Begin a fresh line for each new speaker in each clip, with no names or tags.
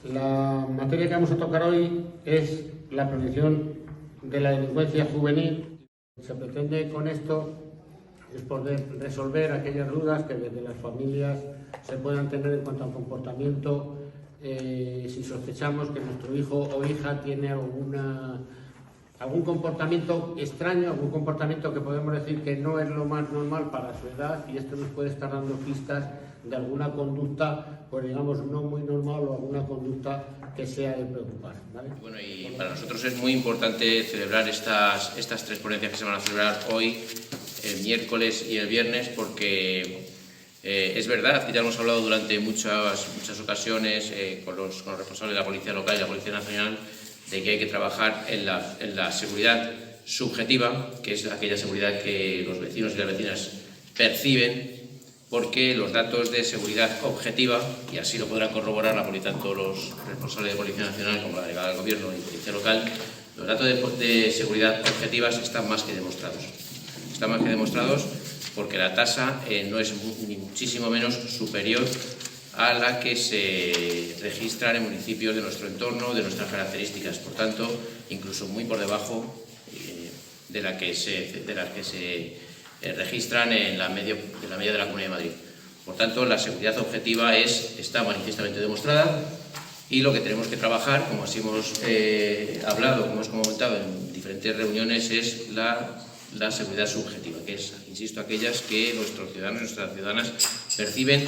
La materia que vamos a tocar hoy es la prevención de la delincuencia juvenil. Se pretende con esto es poder resolver aquellas dudas que desde las familias se puedan tener en cuanto al comportamiento, si sospechamos que nuestro hijo o hija tiene algún comportamiento extraño, algún comportamiento que podemos decir que no es lo más normal para su edad, y esto nos puede estar dando pistas de alguna conducta, pues digamos, no muy normal, o alguna conducta que sea de preocupar, ¿vale?
Bueno, y para nosotros es muy importante celebrar estas tres ponencias que se van a celebrar hoy, el miércoles y el viernes, porque es verdad que ya hemos hablado durante muchas ocasiones con los responsables de la Policía Local y la Policía Nacional de que hay que trabajar en la seguridad subjetiva, que es aquella seguridad que los vecinos y las vecinas perciben, porque los datos de seguridad objetiva, y así lo podrán corroborar tanto los responsables de Policía Nacional como la delegada del Gobierno y Policía Local, los datos de seguridad objetivas están más que demostrados. Están más que demostrados porque la tasa no es ni muchísimo menos superior a la que se registran en municipios de nuestro entorno, de nuestras características. Por tanto, incluso muy por debajo de las que se registran en la media de la Comunidad de Madrid. Por tanto, la seguridad objetiva está manifiestamente demostrada, y lo que tenemos que trabajar, como así hemos hablado, como hemos comentado en diferentes reuniones, es la seguridad subjetiva, que es, insisto, aquellas que nuestros ciudadanos y nuestras ciudadanas perciben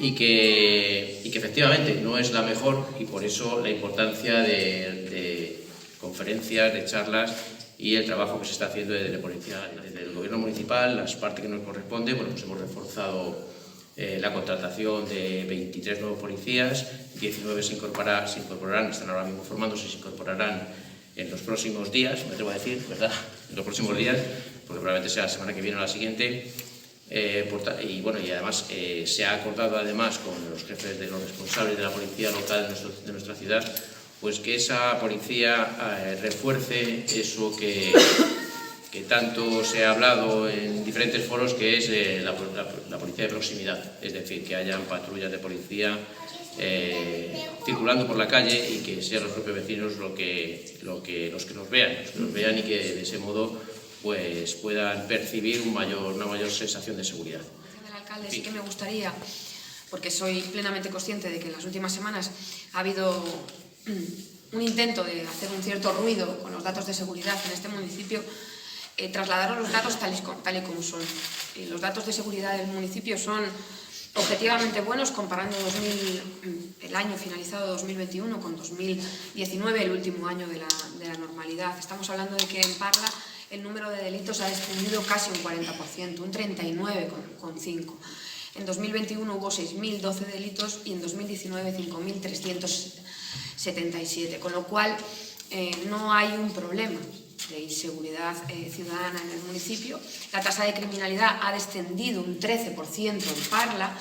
y que efectivamente no es la mejor, y por eso la importancia de conferencias, de charlas, y el trabajo que se está haciendo desde la policía, desde el Gobierno municipal, las partes que nos corresponde. Bueno, pues hemos reforzado la contratación de 23 nuevos policías, 19 se incorporarán, están ahora mismo formándose, se incorporarán en los próximos días, me atrevo a decir, ¿verdad? En los próximos días, porque probablemente sea la semana que viene o la siguiente. Y bueno, y además se ha acordado además con los jefes de los responsables de la policía local de nuestra ciudad, pues que esa policía refuerce eso que tanto se ha hablado en diferentes foros, que es la policía de proximidad, es decir, que hayan patrullas de policía circulando por la calle, y que sean los propios vecinos los que nos vean, y que de ese modo pues puedan percibir una mayor sensación de seguridad.
Del alcalde, sí que me gustaría, porque soy plenamente consciente de que en las últimas semanas ha habido un intento de hacer un cierto ruido con los datos de seguridad en este municipio, trasladaron los datos tal y como son. Los datos de seguridad del municipio son objetivamente buenos, comparando el año finalizado 2021 con 2019, el último año de la normalidad. Estamos hablando de que en Parla el número de delitos ha descendido casi un 40%, un 39,5%. En 2021 hubo 6.012 delitos y en 2019 5.377, con lo cual no hay un problema de inseguridad ciudadana en el municipio. La tasa de criminalidad ha descendido un 13% en Parla.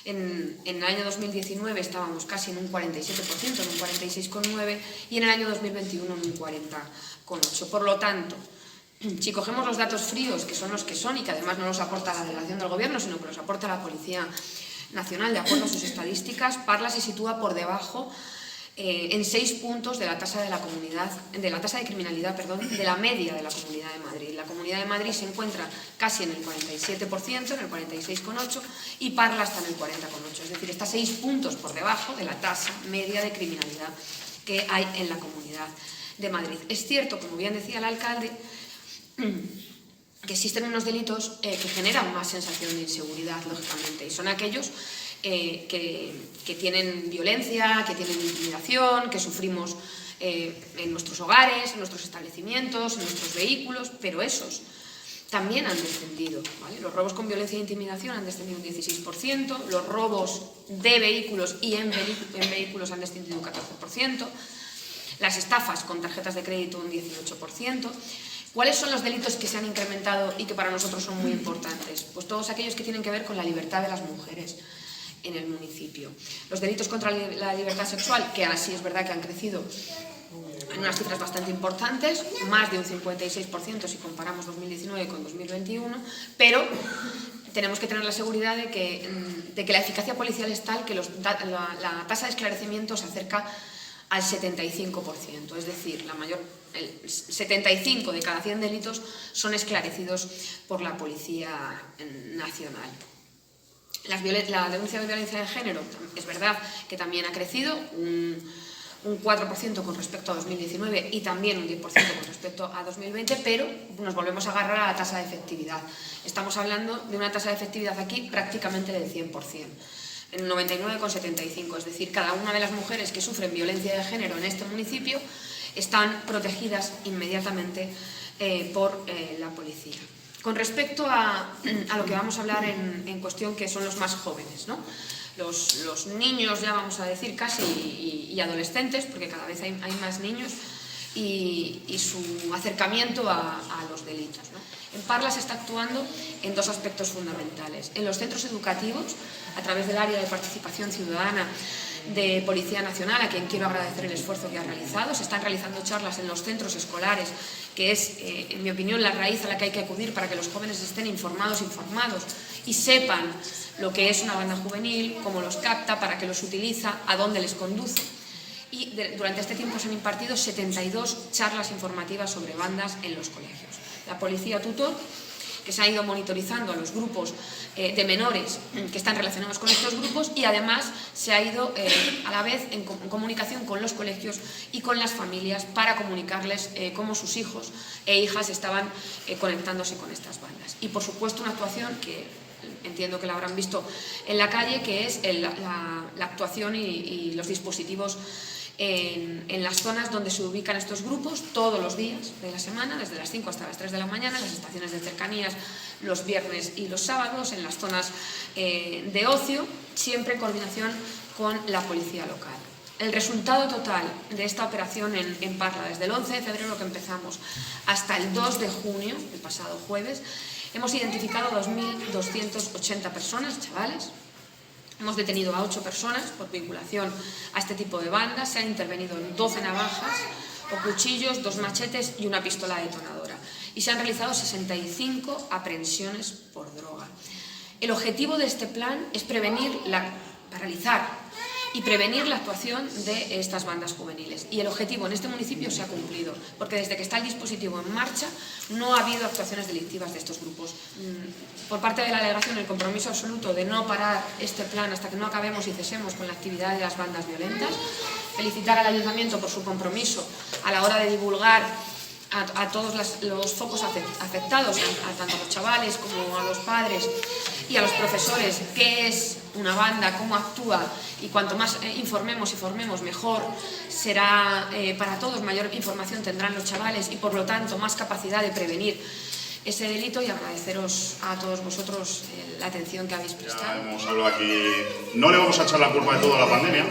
En el año 2019 estábamos casi en un 47%, en un 46,9%, y en el año 2021 en un 40,8%. Por lo tanto, si cogemos los datos fríos, que son los que son, y que además no los aporta la delegación del Gobierno, sino que los aporta la Policía Nacional, de acuerdo a sus estadísticas, Parla se sitúa por debajo en 6 puntos de la tasa de criminalidad, de la media de la Comunidad de Madrid. La Comunidad de Madrid se encuentra casi en el 47%, en el 46,8%, y Parla está en el 40,8%. Es decir, está 6 puntos por debajo de la tasa media de criminalidad que hay en la Comunidad de Madrid. Es cierto, como bien decía el alcalde, que existen unos delitos que generan más sensación de inseguridad, lógicamente, y son aquellos que tienen violencia, que tienen intimidación, que sufrimos en nuestros hogares, en nuestros establecimientos, en nuestros vehículos, pero esos también han descendido, ¿vale? Los robos con violencia e intimidación han descendido un 16%, los robos de vehículos y en vehículos han descendido un 14%, las estafas con tarjetas de crédito un 18%. ¿Cuáles son los delitos que se han incrementado y que para nosotros son muy importantes? Pues todos aquellos que tienen que ver con la libertad de las mujeres en el municipio. Los delitos contra la libertad sexual, que así es verdad que han crecido en unas cifras bastante importantes, más de un 56% si comparamos 2019 con 2021, pero tenemos que tener la seguridad de que la eficacia policial es tal que la tasa de esclarecimiento se acerca al 75%, es decir, el 75 de cada 100 delitos son esclarecidos por la Policía Nacional. La denuncia de violencia de género es verdad que también ha crecido un 4% con respecto a 2019 y también un 10% con respecto a 2020, pero nos volvemos a agarrar a la tasa de efectividad. Estamos hablando de una tasa de efectividad aquí prácticamente del 100%, en 99,75%, es decir, cada una de las mujeres que sufren violencia de género en este municipio están protegidas inmediatamente por la policía. Con respecto a lo que vamos a hablar en cuestión, que son los más jóvenes, ¿no? Los niños, ya vamos a decir casi, y adolescentes, porque cada vez hay más niños, y su acercamiento a los delitos, ¿no? En Parla se está actuando en dos aspectos fundamentales. En los centros educativos, a través del área de participación ciudadana de Policía Nacional, a quien quiero agradecer el esfuerzo que ha realizado. Se están realizando charlas en los centros escolares, que es, en mi opinión, la raíz a la que hay que acudir para que los jóvenes estén informados y sepan lo que es una banda juvenil, cómo los capta, para qué los utiliza, a dónde les conduce. Y durante este tiempo se han impartido 72 charlas informativas sobre bandas en los colegios. La policía tutor, que se ha ido monitorizando a los grupos de menores que están relacionados con estos grupos, y además se ha ido a la vez en comunicación con los colegios y con las familias para comunicarles cómo sus hijos e hijas estaban conectándose con estas bandas. Y por supuesto una actuación que entiendo que la habrán visto en la calle, que es la actuación y los dispositivos en las zonas donde se ubican estos grupos todos los días de la semana, desde las 5 hasta las 3 de la mañana, en las estaciones de cercanías, los viernes y los sábados, en las zonas de ocio, siempre en coordinación con la policía local. El resultado total de esta operación en Parla, desde el 11 de febrero que empezamos hasta el 2 de junio, el pasado jueves, hemos identificado 2.280 personas, chavales. Hemos detenido a 8 personas por vinculación a este tipo de bandas. Se han intervenido en 12 navajas o cuchillos, 2 machetes y una pistola detonadora. Y se han realizado 65 aprehensiones por droga. El objetivo de este plan es paralizar y prevenir la actuación de estas bandas juveniles. Y el objetivo en este municipio se ha cumplido, porque desde que está el dispositivo en marcha no ha habido actuaciones delictivas de estos grupos. Por parte de la delegación, el compromiso absoluto de no parar este plan hasta que no acabemos y cesemos con la actividad de las bandas violentas. Felicitar al Ayuntamiento por su compromiso a la hora de divulgar a todos los focos afectados, tanto a los chavales como a los padres y a los profesores, qué es una banda, cómo actúa, y cuanto más informemos y formemos, mejor será para todos, mayor información tendrán los chavales y por lo tanto más capacidad de prevenir ese delito, y agradeceros a todos vosotros la atención que habéis prestado.
Ya hemos hablado aquí, no le vamos a echar la culpa de todo a la pandemia,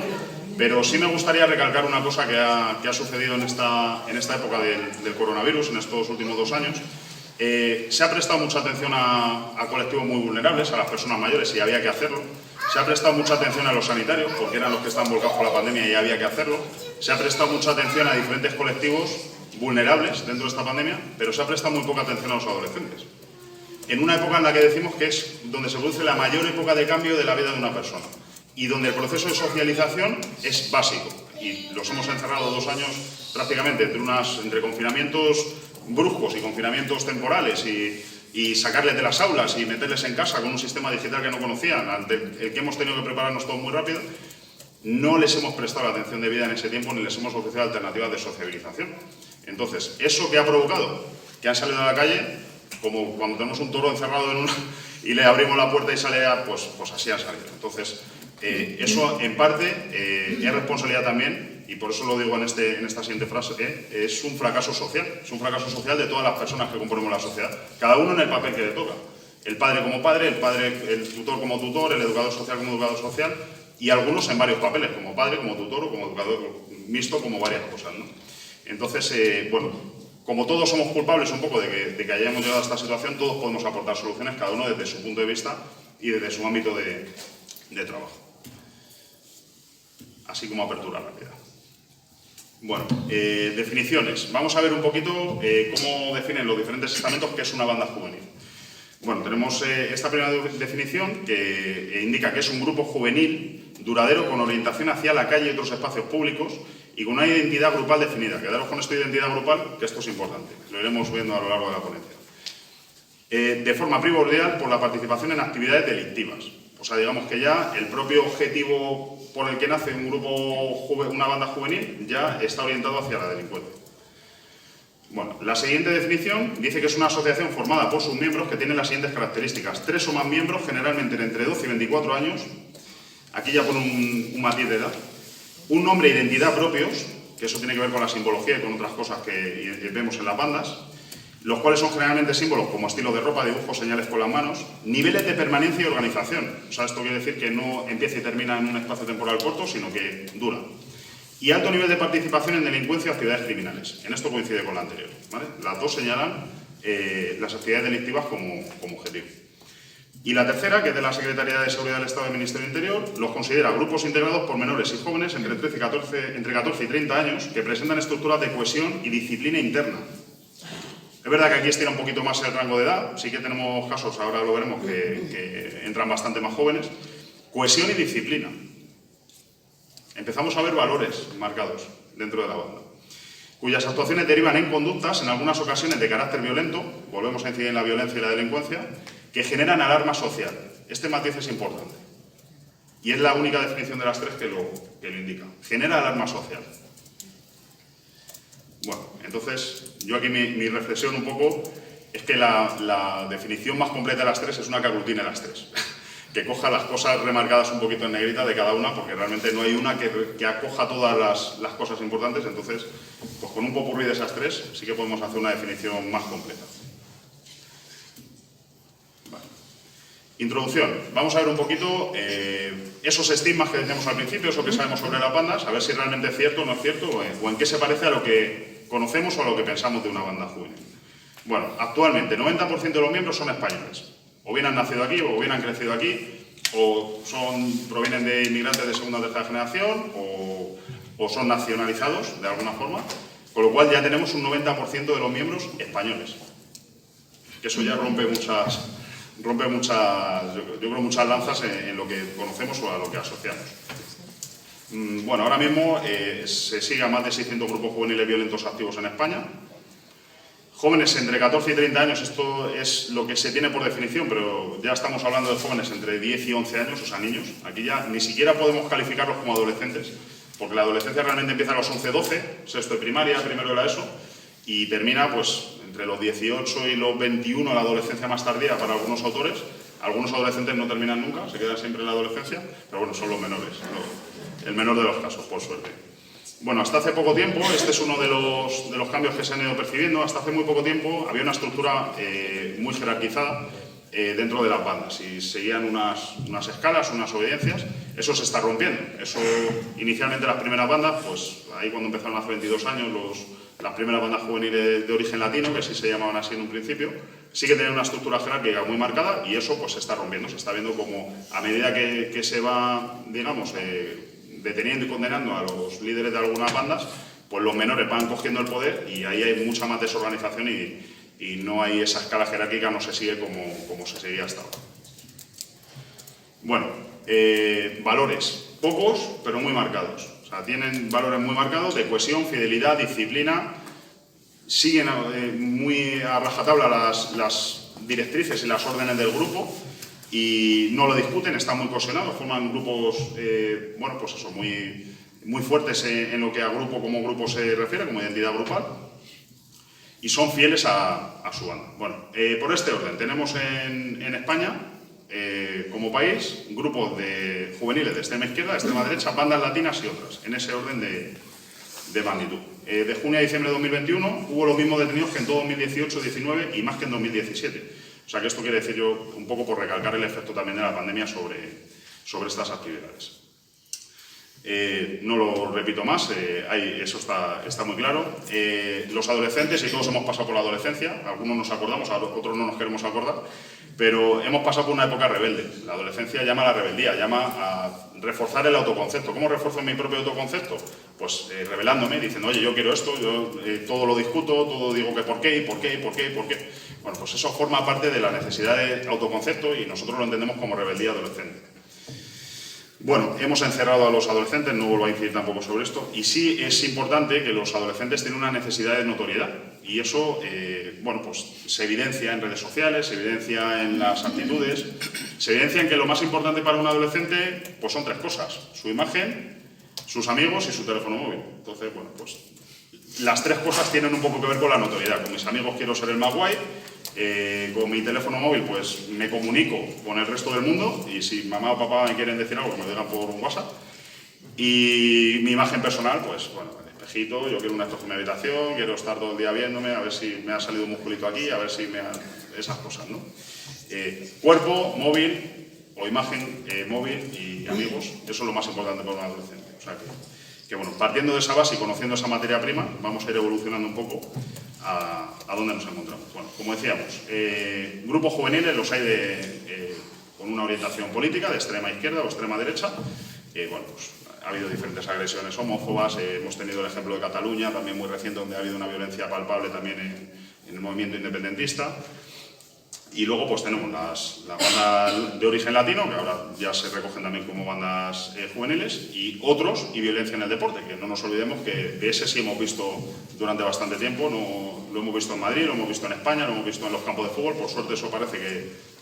pero sí me gustaría recalcar una cosa que ha sucedido en esta época del coronavirus, en estos últimos 2 años. Se ha prestado mucha atención a colectivos muy vulnerables, a las personas mayores, y había que hacerlo. Se ha prestado mucha atención a los sanitarios, porque eran los que estaban volcados por la pandemia y había que hacerlo. Se ha prestado mucha atención a diferentes colectivos vulnerables dentro de esta pandemia, pero se ha prestado muy poca atención a los adolescentes. En una época en la que decimos que es donde se produce la mayor época de cambio de la vida de una persona, y donde el proceso de socialización es básico. Y los hemos encerrado 2 años prácticamente entre confinamientos bruscos y confinamientos temporales y sacarles de las aulas y meterles en casa con un sistema digital que no conocían, ante el que hemos tenido que prepararnos todo muy rápido. No les hemos prestado la atención debida en ese tiempo ni les hemos ofrecido alternativas de sociabilización. Entonces, eso que ha provocado que han salido a la calle, como cuando tenemos un toro encerrado y le abrimos la puerta y sale, pues así han salido. Entonces, eso en parte es responsabilidad también, y por eso lo digo en esta siguiente frase, es un fracaso social. Es un fracaso social de todas las personas que componemos la sociedad, cada uno en el papel que le toca. El padre como padre, el tutor como tutor, el educador social como educador social, y algunos en varios papeles, como padre, como tutor o como educador mixto, como varias cosas, ¿no? Entonces, bueno, como todos somos culpables un poco de que hayamos llegado a esta situación, todos podemos aportar soluciones, cada uno desde su punto de vista y desde su ámbito de trabajo. Así como apertura rápida. Bueno, definiciones. Vamos a ver un poquito cómo definen los diferentes estamentos qué es una banda juvenil. Bueno, tenemos esta primera definición que indica que es un grupo juvenil duradero con orientación hacia la calle y otros espacios públicos y con una identidad grupal definida. Quedaros con esta identidad grupal, que esto es importante, lo iremos viendo a lo largo de la ponencia. De forma primordial por la participación en actividades delictivas. O sea, digamos que ya el propio objetivo por el que nace un grupo, una banda juvenil, ya está orientado hacia la delincuencia. Bueno, la siguiente definición dice que es una asociación formada por sus miembros que tienen las siguientes características. 3 o más miembros, generalmente entre 12 y 24 años. Aquí ya pone un matiz de edad. Un nombre e identidad propios, que eso tiene que ver con la simbología y con otras cosas que vemos en las bandas, los cuales son generalmente símbolos como estilo de ropa, dibujos, señales con las manos, niveles de permanencia y organización. O sea, esto quiere decir que no empieza y termina en un espacio temporal corto, sino que dura. Y alto nivel de participación en delincuencia o actividades criminales. En esto coincide con la anterior, ¿vale? Las dos señalan las actividades delictivas como objetivo. Y la tercera, que es de la Secretaría de Seguridad del Estado del Ministerio del Interior, los considera grupos integrados por menores y jóvenes entre 14 y 30 años que presentan estructuras de cohesión y disciplina interna. Es verdad que aquí estira un poquito más el rango de edad, sí que tenemos casos, ahora lo veremos, que entran bastante más jóvenes. Cohesión y disciplina. Empezamos a ver valores marcados dentro de la banda, cuyas actuaciones derivan en conductas, en algunas ocasiones de carácter violento, volvemos a incidir en la violencia y la delincuencia, que generan alarma social. Este matiz es importante. Y es la única definición de las tres que lo indica. Genera alarma social. Bueno, entonces, yo aquí mi reflexión un poco es que la definición más completa de las tres es una que aglutine las tres. Que coja las cosas remarcadas un poquito en negrita de cada una, porque realmente no hay una que acoja todas las cosas importantes. Entonces, pues con un popurrí de esas tres sí que podemos hacer una definición más completa. Vale. Introducción. Vamos a ver un poquito esos estigmas que decíamos al principio, eso que sabemos sobre las bandas, a ver si realmente es cierto o no es cierto, o en qué se parece a lo que conocemos o a lo que pensamos de una banda juvenil. Bueno, actualmente 90% de los miembros son españoles. O bien han nacido aquí, o bien han crecido aquí, o provienen de inmigrantes de segunda o tercera generación, o son nacionalizados de alguna forma, con lo cual ya tenemos un 90% de los miembros españoles. Que eso ya rompe muchas, yo creo, muchas lanzas en lo que conocemos o a lo que asociamos. Bueno, ahora mismo se sigue a más de 600 grupos juveniles violentos activos en España. Jóvenes entre 14 y 30 años, esto es lo que se tiene por definición, pero ya estamos hablando de jóvenes entre 10 y 11 años, o sea, niños. Aquí ya ni siquiera podemos calificarlos como adolescentes, porque la adolescencia realmente empieza a los 11, 12, sexto de primaria, primero de la ESO, y termina pues entre los 18 y los 21, la adolescencia más tardía para algunos autores. Algunos adolescentes no terminan nunca, se quedan siempre en la adolescencia, pero bueno, son los menores, el menor de los casos, por suerte. Bueno, hasta hace poco tiempo, este es uno de los cambios que se han ido percibiendo, hasta hace muy poco tiempo había una estructura muy jerarquizada dentro de las bandas y seguían unas escalas, unas obediencias. Eso se está rompiendo. Eso, inicialmente las primeras bandas, pues ahí cuando empezaron hace 22 años las primeras bandas juveniles de origen latino, que sí se llamaban así en un principio, sí que tenían una estructura jerárquica muy marcada y eso pues se está rompiendo, se está viendo como a medida que se va, digamos, deteniendo y condenando a los líderes de algunas bandas, pues los menores van cogiendo el poder y ahí hay mucha más desorganización y no hay esa escala jerárquica, no se sigue como se seguía hasta ahora. Bueno, valores, pocos pero muy marcados. O sea, tienen valores muy marcados de cohesión, fidelidad, disciplina, siguen muy a rajatabla las directrices y las órdenes del grupo y no lo discuten, están muy cohesionados, forman grupos, bueno, pues eso, muy fuertes en lo que a grupo como grupo se refiere, como identidad grupal, y son fieles a su banda. Bueno, por este orden, tenemos en España, como país, grupos de juveniles de extrema izquierda, de extrema derecha, bandas latinas y otras, en ese orden de magnitud. De junio a diciembre de 2021 hubo los mismos detenidos que en todo 2018, 2019 y más que en 2017. O sea que esto quiere decir yo, un poco por recalcar el efecto también de la pandemia sobre estas actividades. No lo repito más, eso está muy claro. Los adolescentes, y todos hemos pasado por la adolescencia, algunos nos acordamos, otros no nos queremos acordar, pero hemos pasado por una época rebelde. La adolescencia llama a la rebeldía, llama a reforzar el autoconcepto. ¿Cómo refuerzo mi propio autoconcepto? Pues rebelándome, diciendo, oye, yo quiero esto, yo todo lo discuto, todo digo que por qué, y por qué, y por qué, y por qué. Bueno, pues eso forma parte de la necesidad de autoconcepto y nosotros lo entendemos como rebeldía adolescente. Bueno, hemos encerrado a los adolescentes, no vuelvo a incidir tampoco sobre esto, y sí es importante que los adolescentes tienen una necesidad de notoriedad, y eso, bueno, pues se evidencia en redes sociales, se evidencia en las actitudes, se evidencia en que lo más importante para un adolescente, pues son tres cosas: su imagen, sus amigos y su teléfono móvil. Entonces, bueno, pues las tres cosas tienen un poco que ver con la notoriedad. Con mis amigos quiero ser el más guay, con mi teléfono móvil pues me comunico con el resto del mundo, y si mamá o papá me quieren decir algo, me lo digan por un WhatsApp. Y mi imagen personal, pues bueno, el espejito, yo quiero un espejo en mi habitación, quiero estar todo el día viéndome, a ver si me ha salido un musculito aquí, a ver si me ha... esas cosas, ¿no? Cuerpo, móvil o imagen, móvil y amigos, eso es lo más importante para un adolescente. O sea que bueno, partiendo de esa base y conociendo esa materia prima, vamos a ir evolucionando un poco a dónde nos encontramos. Bueno, como decíamos, grupos juveniles los hay con una orientación política de extrema izquierda o extrema derecha. Bueno, pues ha habido diferentes agresiones homófobas, hemos tenido el ejemplo de Cataluña, también muy reciente, donde ha habido una violencia palpable también en el movimiento independentista. Y luego pues tenemos las bandas de origen latino, que ahora ya se recogen también como bandas juveniles, y otros, y violencia en el deporte, que no nos olvidemos que de ese sí hemos visto durante bastante tiempo, lo hemos visto en Madrid, lo hemos visto en España, lo hemos visto en los campos de fútbol. Por suerte eso parece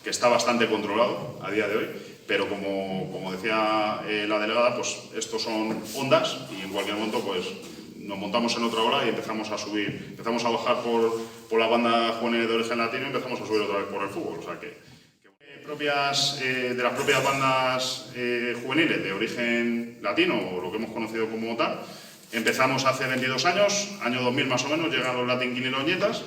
que está bastante controlado a día de hoy, pero como decía la delegada, pues estos son ondas y en cualquier momento pues nos montamos en otra ola y empezamos a subir, empezamos a bajar por la banda juvenil de origen latino y empezamos a subir otra vez por el fútbol. O sea que de las propias bandas juveniles de origen latino, o lo que hemos conocido como tal, empezamos hace 22 años, año 2000 más o menos, llegan los Latin King y los Nietas.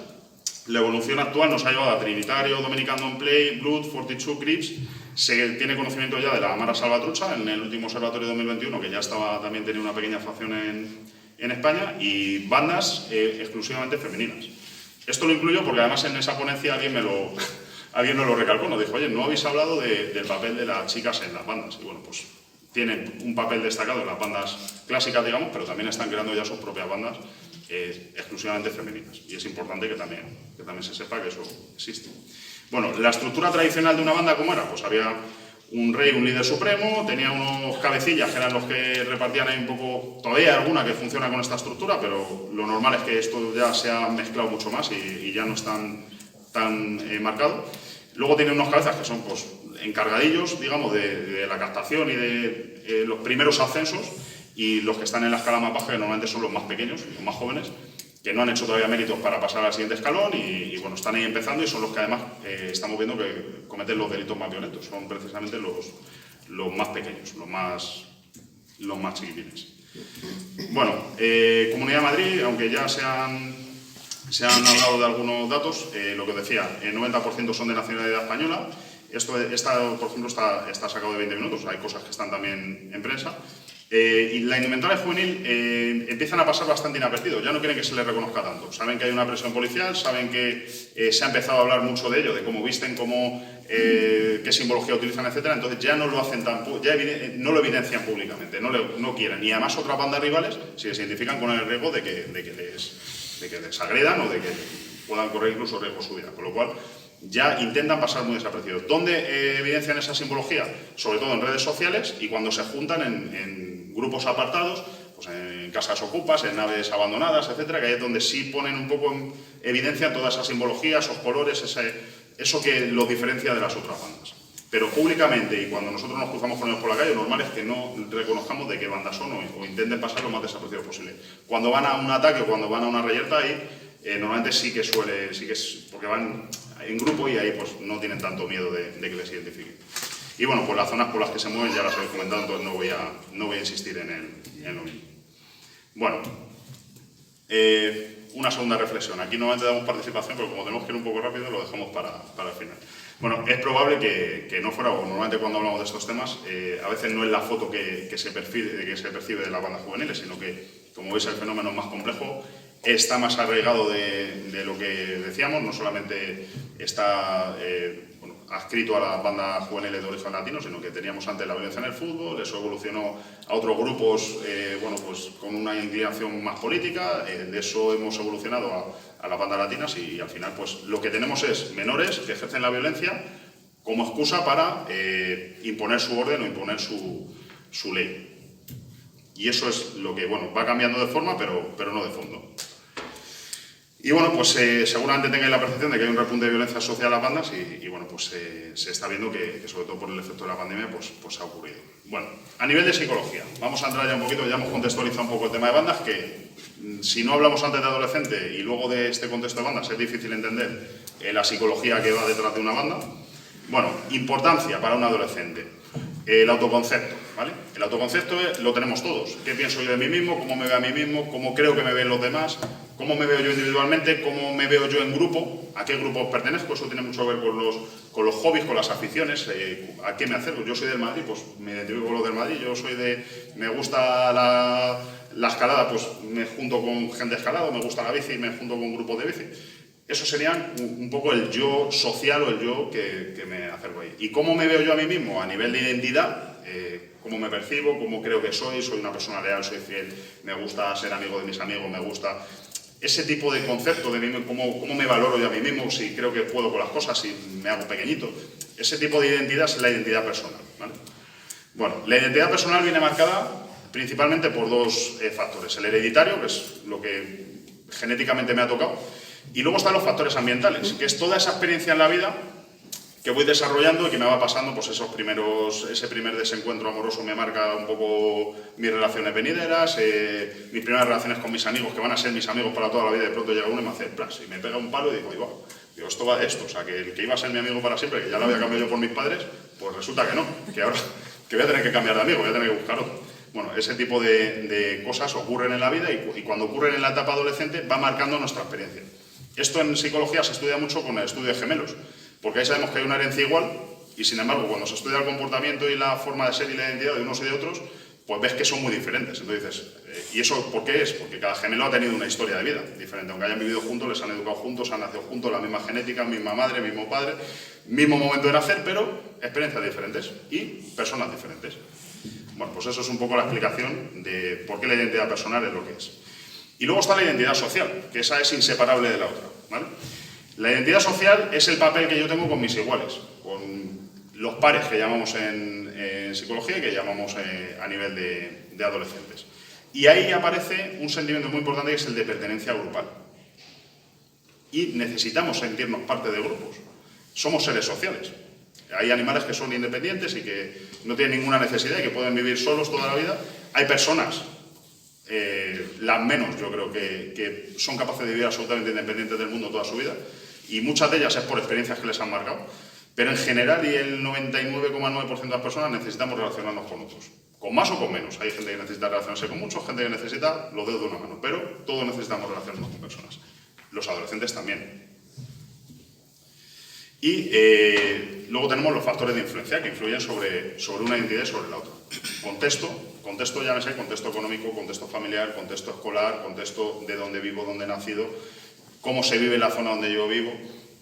La evolución actual nos ha llevado a Trinitario, Dominican Don't Play, Blood, 42 Crips. Se tiene conocimiento ya de la Mara Salvatrucha en el último observatorio 2021, que ya también tenía una pequeña facción en España, y bandas exclusivamente femeninas. Esto lo incluyo porque además en esa ponencia alguien nos lo recalcó, nos dijo: oye, no habéis hablado del papel de las chicas en las bandas. Y bueno, pues tienen un papel destacado en las bandas clásicas, digamos, pero también están creando ya sus propias bandas exclusivamente femeninas. Y es importante que también se sepa que eso existe. Bueno, la estructura tradicional de una banda, ¿cómo era? Pues había un rey, un líder supremo, tenía unos cabecillas que eran los que repartían ahí un poco. Todavía hay alguna que funciona con esta estructura, pero lo normal es que esto ya se ha mezclado mucho más y ya no es tan marcado. Luego tiene unos cabezas que son pues encargadillos, digamos, de la captación y de los primeros ascensos, y los que están en la escala más baja, que normalmente son los más pequeños, los más jóvenes, que no han hecho todavía méritos para pasar al siguiente escalón y bueno, están ahí empezando, y son los que además estamos viendo que cometen los delitos más violentos. Son precisamente los más pequeños, los más chiquitines. Bueno, Comunidad de Madrid, aunque ya se han hablado de algunos datos, lo que os decía, el 90% son de nacionalidad española. Esta, por ejemplo, está sacado de 20 minutos, hay cosas que están también en prensa. Y la indumentaria juvenil empiezan a pasar bastante inadvertidos, ya no quieren que se les reconozca tanto. Saben que hay una presión policial, saben que se ha empezado a hablar mucho de ello, de cómo visten, qué simbología utilizan, etc. Entonces ya no lo hacen no lo evidencian públicamente, no quieren. Y además otras bandas rivales se les identifican con el riesgo de que les agredan o de que puedan correr incluso riesgo su vida. Con lo cual ya intentan pasar muy desapercibidos. ¿Dónde evidencian esa simbología? Sobre todo en redes sociales y cuando se juntan en grupos apartados, pues en casas ocupas, en naves abandonadas, etcétera, que ahí es donde sí ponen un poco en evidencia toda esa simbología, esos colores, eso que los diferencia de las otras bandas. Pero públicamente, y cuando nosotros nos cruzamos con ellos por la calle, lo normal es que no reconozcamos de qué bandas son o intenten pasar lo más desapercibidos posible. Cuando van a un ataque o cuando van a una reyerta, ahí normalmente sí que es porque van en grupo y ahí pues no tienen tanto miedo de que les identifiquen. Y bueno, pues las zonas por las que se mueven ya las he comentado, entonces no voy a insistir en lo mismo. Bueno, una segunda reflexión. Aquí normalmente damos participación, pero como tenemos que ir un poco rápido, lo dejamos para el final. Bueno, es probable que no fuera, o normalmente cuando hablamos de estos temas, a veces no es la foto que se percibe de las bandas juveniles, sino que, como veis, el fenómeno es más complejo, está más arraigado de lo que decíamos, no solamente está adscrito a las bandas juveniles de origen latino, sino que teníamos antes la violencia en el fútbol, eso evolucionó a otros grupos bueno, pues con una inclinación más política, de eso hemos evolucionado a las bandas latinas y al final pues lo que tenemos es menores que ejercen la violencia como excusa para imponer su orden o imponer su ley. Y eso es lo que bueno, va cambiando de forma, pero no de fondo. Y bueno, pues seguramente tengáis la percepción de que hay un repunte de violencia social a las bandas y bueno, pues se está viendo que sobre todo por el efecto de la pandemia pues ha ocurrido. Bueno, a nivel de psicología, vamos a entrar ya un poquito, ya hemos contextualizado un poco el tema de bandas, que si no hablamos antes de adolescente y luego de este contexto de bandas es difícil entender la psicología que va detrás de una banda. Bueno, importancia para un adolescente. El autoconcepto, ¿vale? El autoconcepto lo tenemos todos. ¿Qué pienso yo de mí mismo? ¿Cómo me veo a mí mismo? ¿Cómo creo que me ven los demás? ¿Cómo me veo yo individualmente? ¿Cómo me veo yo en grupo? ¿A qué grupo pertenezco? Eso tiene mucho que ver con los hobbies, con las aficiones. ¿A qué me acerco? Yo soy del Madrid, pues me identifico con los del Madrid. Yo soy me gusta la escalada, pues me junto con gente escalada. Me gusta la bici, me junto con grupos de bici. Eso sería un poco el yo social o el yo que me acerco ahí. ¿Y cómo me veo yo a mí mismo? A nivel de identidad, cómo me percibo, cómo creo que soy una persona leal, soy fiel, me gusta ser amigo de mis amigos, me gusta ese tipo de concepto de mí, cómo me valoro yo a mí mismo, si creo que puedo con las cosas, si me hago pequeñito. Ese tipo de identidad es la identidad personal, ¿vale? Bueno, la identidad personal viene marcada principalmente por dos factores. El hereditario, que es lo que genéticamente me ha tocado, y luego están los factores ambientales, que es toda esa experiencia en la vida que voy desarrollando y que me va pasando, pues ese primer desencuentro amoroso me marca un poco mis relaciones venideras, mis primeras relaciones con mis amigos, que van a ser mis amigos para toda la vida, de pronto llega uno y me hace plas, y me pega un palo y digo, esto va de esto, o sea, que el que iba a ser mi amigo para siempre, que ya lo había cambiado yo por mis padres, pues resulta que no, que ahora que voy a tener que cambiar de amigo, voy a tener que buscar otro. Bueno, ese tipo de cosas ocurren en la vida y cuando ocurren en la etapa adolescente va marcando nuestra experiencia. Esto en psicología se estudia mucho con el estudio de gemelos, porque ahí sabemos que hay una herencia igual y sin embargo cuando se estudia el comportamiento y la forma de ser y la identidad de unos y de otros, pues ves que son muy diferentes. Entonces dices, ¿y eso por qué es? Porque cada gemelo ha tenido una historia de vida diferente, aunque hayan vivido juntos, les han educado juntos, han nacido juntos, la misma genética, misma madre, mismo padre, mismo momento de nacer, pero experiencias diferentes y personas diferentes. Bueno, pues eso es un poco la explicación de por qué la identidad personal es lo que es. Y luego está la identidad social, que esa es inseparable de la otra, ¿vale? La identidad social es el papel que yo tengo con mis iguales, con los pares que llamamos en psicología y que llamamos a nivel de adolescentes. Y ahí aparece un sentimiento muy importante que es el de pertenencia grupal. Y necesitamos sentirnos parte de grupos. Somos seres sociales. Hay animales que son independientes y que no tienen ninguna necesidad y que pueden vivir solos toda la vida. Hay personas, las menos yo creo que son capaces de vivir absolutamente independientes del mundo toda su vida y muchas de ellas es por experiencias que les han marcado, pero en general y el 99,9% de las personas necesitamos relacionarnos con otros, con más o con menos. Hay gente que necesita relacionarse con muchos, gente que necesita los dedos de una mano, pero todos necesitamos relacionarnos con personas, los adolescentes también. Y luego tenemos los factores de influencia que influyen sobre una identidad y sobre la otra. Contexto, llámese contexto económico, contexto familiar, contexto escolar, contexto de dónde vivo, dónde he nacido, cómo se vive en la zona donde yo vivo.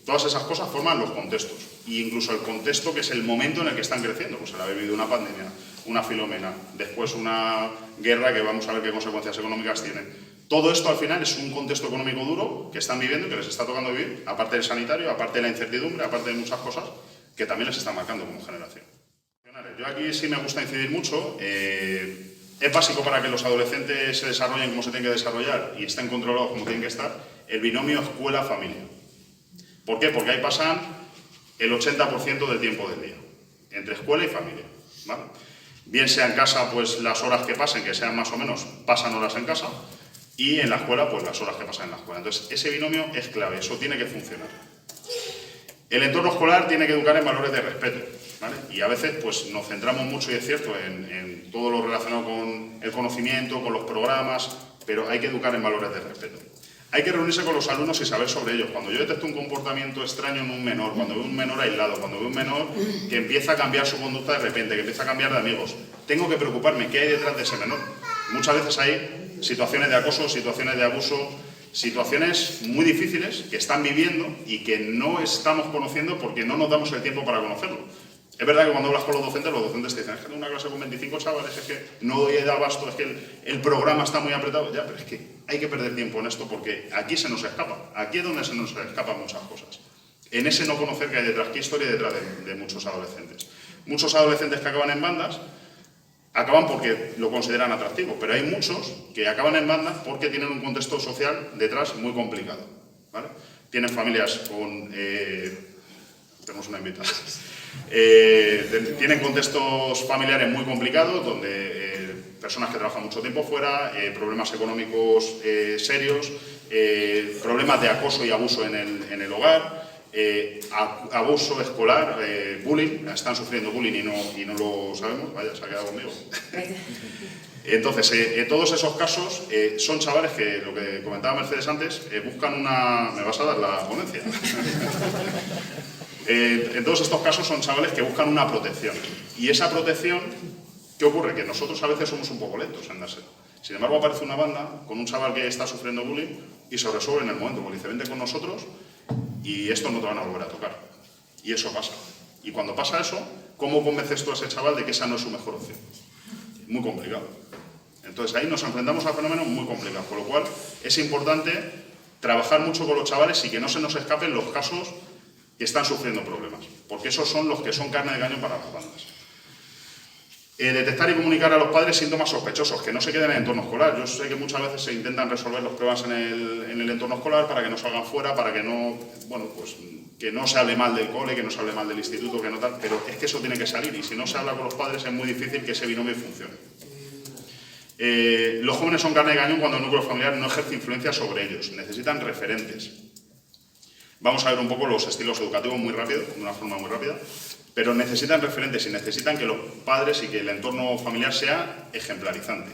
Todas esas cosas forman los contextos. E incluso el contexto que es el momento en el que están creciendo. Pues el haber vivido una pandemia, una filomena, después una guerra que vamos a ver qué consecuencias económicas tiene. Todo esto al final es un contexto económico duro que están viviendo y que les está tocando vivir, aparte del sanitario, aparte de la incertidumbre, aparte de muchas cosas que también les están marcando como generación. Yo aquí sí me gusta incidir mucho. Es básico para que los adolescentes se desarrollen como se tienen que desarrollar y estén controlados como tienen que estar, el binomio escuela-familia. ¿Por qué? Porque ahí pasan el 80% del tiempo del día, entre escuela y familia, ¿vale? Bien sea en casa, pues las horas que pasen, que sean más o menos, pasan horas en casa, y en la escuela, pues las horas que pasan en la escuela. Entonces, ese binomio es clave, eso tiene que funcionar. El entorno escolar tiene que educar en valores de respeto, ¿vale? Y a veces pues nos centramos mucho, y es cierto, en todo lo relacionado con el conocimiento, con los programas, pero hay que educar en valores de respeto. Hay que reunirse con los alumnos y saber sobre ellos. Cuando yo detecto un comportamiento extraño en un menor, cuando veo un menor aislado, cuando veo un menor que empieza a cambiar su conducta de repente, que empieza a cambiar de amigos, tengo que preocuparme qué hay detrás de ese menor. Muchas veces hay situaciones de acoso, situaciones de abuso, situaciones muy difíciles que están viviendo y que no estamos conociendo porque no nos damos el tiempo para conocerlo. Es verdad que cuando hablas con los docentes te dicen, es que tengo una clase con 25 chavales, es que no doy de abasto, es que el programa está muy apretado. Ya, pero es que hay que perder tiempo en esto porque aquí se nos escapa, aquí es donde se nos escapan muchas cosas. En ese no conocer que hay detrás, qué historia hay detrás de muchos adolescentes. Muchos adolescentes que acaban en bandas, acaban porque lo consideran atractivo, pero hay muchos que acaban en bandas porque tienen un contexto social detrás muy complicado, ¿vale? Tienen familias con... tenemos una invitada. Tienen contextos familiares muy complicados, donde personas que trabajan mucho tiempo fuera, problemas económicos serios, problemas de acoso y abuso en el hogar, abuso escolar, bullying, están sufriendo bullying y no lo sabemos, vaya, se ha quedado conmigo. Entonces, en todos esos casos son chavales que, lo que comentaba Mercedes antes, buscan una... ¿Me vas a dar la ponencia? En todos estos casos son chavales que buscan una protección. Y esa protección, ¿qué ocurre? Que nosotros a veces somos un poco lentos en dársela. Sin embargo, aparece una banda con un chaval que está sufriendo bullying y se resuelve en el momento, porque dice, vente con nosotros y esto no te van a volver a tocar. Y eso pasa. Y cuando pasa eso, ¿cómo convences tú a ese chaval de que esa no es su mejor opción? Muy complicado. Entonces ahí nos enfrentamos a fenómenos muy complicados, con lo cual es importante trabajar mucho con los chavales y que no se nos escapen los casos que están sufriendo problemas, porque esos son los que son carne de cañón para las bandas. Detectar y comunicar a los padres síntomas sospechosos, que no se queden en el entorno escolar. Yo sé que muchas veces se intentan resolver los problemas en el entorno escolar para que no salgan fuera, para que no, bueno, pues que no se hable mal del cole, que no se hable mal del instituto, que no tal, pero es que eso tiene que salir y si no se habla con los padres es muy difícil que ese binomio funcione. Los jóvenes son carne de cañón cuando el núcleo familiar no ejerce influencia sobre ellos, necesitan referentes. Vamos a ver un poco los estilos educativos muy rápido, de una forma muy rápida, pero necesitan referentes y necesitan que los padres y que el entorno familiar sea ejemplarizante.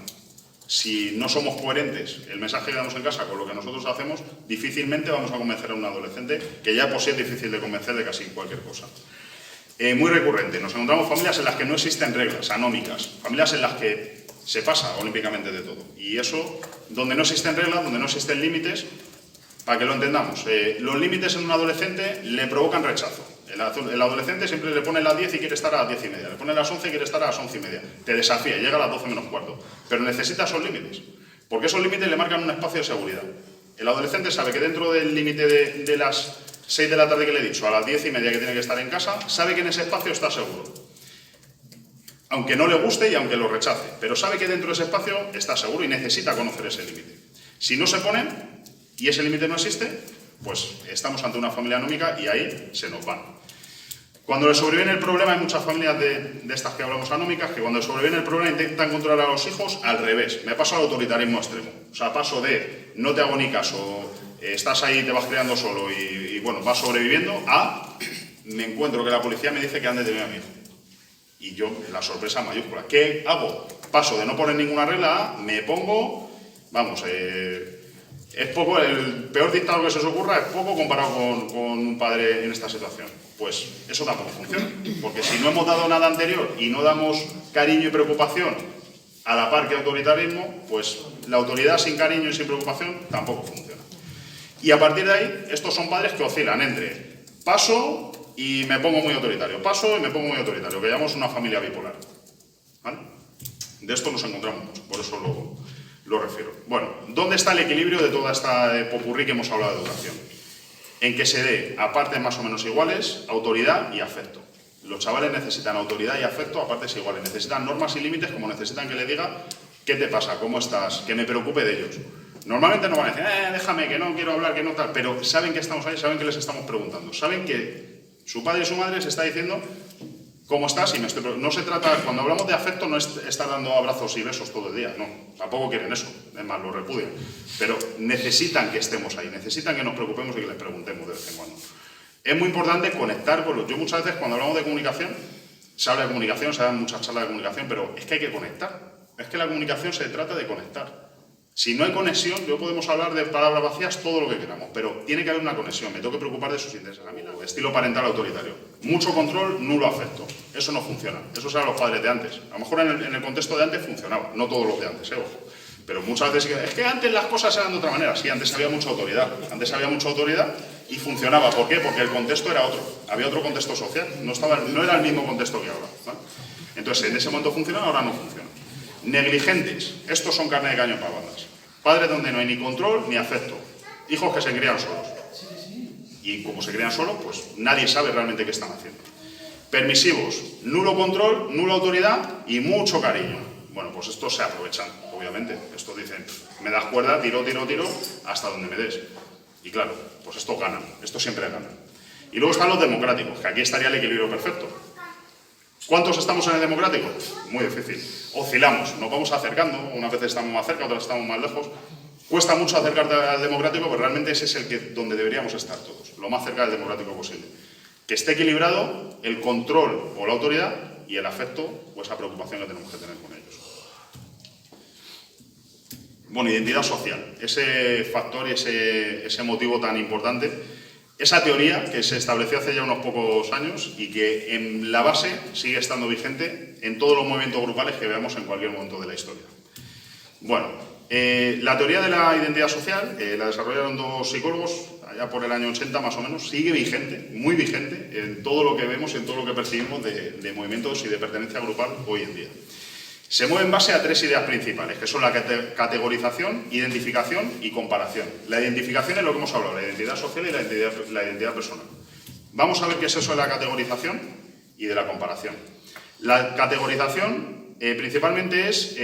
Si no somos coherentes, el mensaje que damos en casa con lo que nosotros hacemos, difícilmente vamos a convencer a un adolescente, que ya por sí es difícil de convencer de casi cualquier cosa. Muy recurrente, nos encontramos familias en las que no existen reglas anómicas, familias en las que se pasa olímpicamente de todo. Y eso, donde no existen reglas, donde no existen límites, para que lo entendamos, los límites en un adolescente le provocan rechazo. El adolescente siempre le pone las 10 y quiere estar a las 10 y media, le pone las 11 y quiere estar a las 11 y media. Te desafía, llega a las 12 menos cuarto. Pero necesita esos límites, porque esos límites le marcan un espacio de seguridad. El adolescente sabe que dentro del límite de las 6 de la tarde que le he dicho, a las 10 y media que tiene que estar en casa, sabe que en ese espacio está seguro. Aunque no le guste y aunque lo rechace, pero sabe que dentro de ese espacio está seguro y necesita conocer ese límite. Si no se pone y ese límite no existe, pues estamos ante una familia anómica y ahí se nos van. Cuando le sobreviene el problema, hay muchas familias de estas que hablamos anómicas que cuando le sobreviene el problema intentan controlar a los hijos al revés. Me paso al autoritarismo extremo. O sea, paso de no te hago ni caso, estás ahí, te vas creando solo y bueno, vas sobreviviendo, a me encuentro que la policía me dice que han detenido a mi hijo. Y yo, la sorpresa mayúscula. ¿Qué hago? Paso de no poner ninguna regla a me pongo, vamos, es poco, el peor dictador que se os ocurra es poco comparado con un padre en esta situación. Pues eso tampoco funciona, porque si no hemos dado nada anterior y no damos cariño y preocupación a la par que autoritarismo, pues la autoridad sin cariño y sin preocupación tampoco funciona. Y a partir de ahí, estos son padres que oscilan entre paso y me pongo muy autoritario, paso y me pongo muy autoritario, que llamamos una familia bipolar. ¿Vale? De esto nos encontramos mucho, por eso lo refiero. Bueno, ¿dónde está el equilibrio de toda esta popurrí que hemos hablado de educación? En que se dé, a partes más o menos iguales, autoridad y afecto. Los chavales necesitan autoridad y afecto a partes iguales. Necesitan normas y límites, como necesitan que le diga qué te pasa, cómo estás, que me preocupe de ellos. Normalmente no van a decir, déjame, que no quiero hablar, que no tal, pero saben que estamos ahí, saben que les estamos preguntando. Saben que su padre y su madre se está diciendo ¿cómo estás? Y no se trata, cuando hablamos de afecto, no es estar dando abrazos y besos todo el día, no, tampoco quieren eso, es más, lo repudian. Pero necesitan que estemos ahí, necesitan que nos preocupemos y que les preguntemos de vez en cuando. Es muy importante conectar con los... Yo muchas veces cuando hablamos de comunicación, se habla de comunicación, se dan muchas charlas de comunicación, pero es que hay que conectar. Es que la comunicación se trata de conectar. Si no hay conexión, yo podemos hablar de palabras vacías todo lo que queramos, pero tiene que haber una conexión, me tengo que preocupar de sus intereses. A mí no, estilo parental autoritario. Mucho control, nulo afecto. Eso no funciona. Eso eran los padres de antes. A lo mejor en el contexto de antes funcionaba, no todos los de antes, ojo. Pero muchas veces es que antes las cosas eran de otra manera. Sí, antes había mucha autoridad. Antes había mucha autoridad y funcionaba. ¿Por qué? Porque el contexto era otro. Había otro contexto social. No era el mismo contexto que ahora, ¿vale? Entonces, en ese momento funcionaba, ahora no funciona. Negligentes. Estos son carne de cañón para bandas. Padres donde no hay ni control ni afecto. Hijos que se crían solos. Y como se crían solos, pues nadie sabe realmente qué están haciendo. Permisivos. Nulo control, nula autoridad y mucho cariño. Bueno, pues estos se aprovechan, obviamente. Estos dicen, me das cuerda, tiro, hasta donde me des. Y claro, pues estos ganan, estos siempre ganan. Y luego están los democráticos, que aquí estaría el equilibrio perfecto. ¿Cuántos estamos en el democrático? Muy difícil. Oscilamos, nos vamos acercando, unas veces estamos más cerca, otras estamos más lejos. Cuesta mucho acercarte al democrático, pero realmente ese es donde deberíamos estar todos, lo más cerca del democrático posible. Que esté equilibrado el control o la autoridad y el afecto o esa preocupación que tenemos que tener con ellos. Bueno, identidad social, ese factor y ese motivo tan importante, esa teoría que se estableció hace ya unos pocos años y que en la base sigue estando vigente en todos los movimientos grupales que veamos en cualquier momento de la historia. Bueno, la teoría de la identidad social la desarrollaron dos psicólogos allá por el año 80 más o menos, sigue vigente, muy vigente en todo lo que vemos, en todo lo que percibimos de movimientos y de pertenencia grupal hoy en día. Se mueve en base a tres ideas principales, que son la categorización, identificación y comparación. La identificación es lo que hemos hablado, la identidad social y la identidad personal. Vamos a ver qué es eso de la categorización y de la comparación. La categorización principalmente es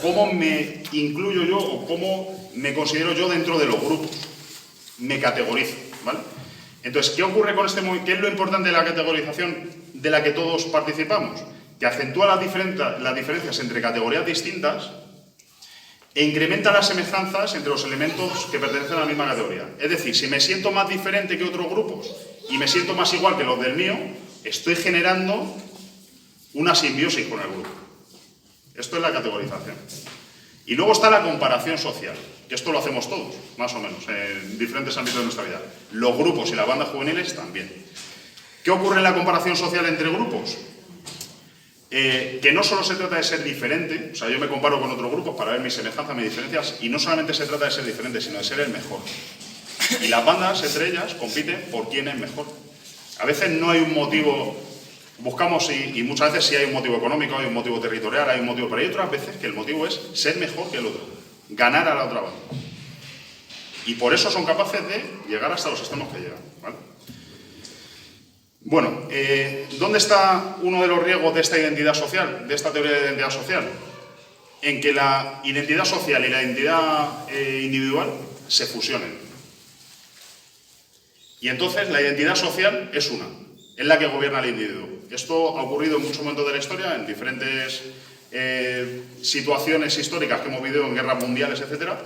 cómo me incluyo yo o cómo me considero yo dentro de los grupos. Me categorizo, ¿vale? Entonces, ¿qué ocurre con este movimiento? ¿Qué es lo importante de la categorización de la que todos participamos? Que acentúa las diferencias entre categorías distintas e incrementa las semejanzas entre los elementos que pertenecen a la misma categoría. Es decir, si me siento más diferente que otros grupos y me siento más igual que los del mío, estoy generando una simbiosis con el grupo. Esto es la categorización. Y luego está la comparación social, que esto lo hacemos todos, más o menos, en diferentes ámbitos de nuestra vida. Los grupos y las bandas juveniles también. ¿Qué ocurre en la comparación social entre grupos? Que no solo se trata de ser diferente, o sea, yo me comparo con otros grupos para ver mis semejanzas, mis diferencias, y no solamente se trata de ser diferente, sino de ser el mejor. Y las bandas, entre ellas, compiten por quién es mejor. A veces no hay un motivo, buscamos, y muchas veces sí hay un motivo económico, hay un motivo territorial, hay un motivo, pero hay otras veces que el motivo es ser mejor que el otro, ganar a la otra banda. Y por eso son capaces de llegar hasta los extremos que llegan, ¿vale? Bueno, ¿dónde está uno de los riesgos de esta identidad social, de esta teoría de identidad social? En que la identidad social y la identidad individual se fusionen. Y entonces la identidad social es una, es la que gobierna el individuo. Esto ha ocurrido en muchos momentos de la historia, en diferentes situaciones históricas que hemos vivido en guerras mundiales, etcétera,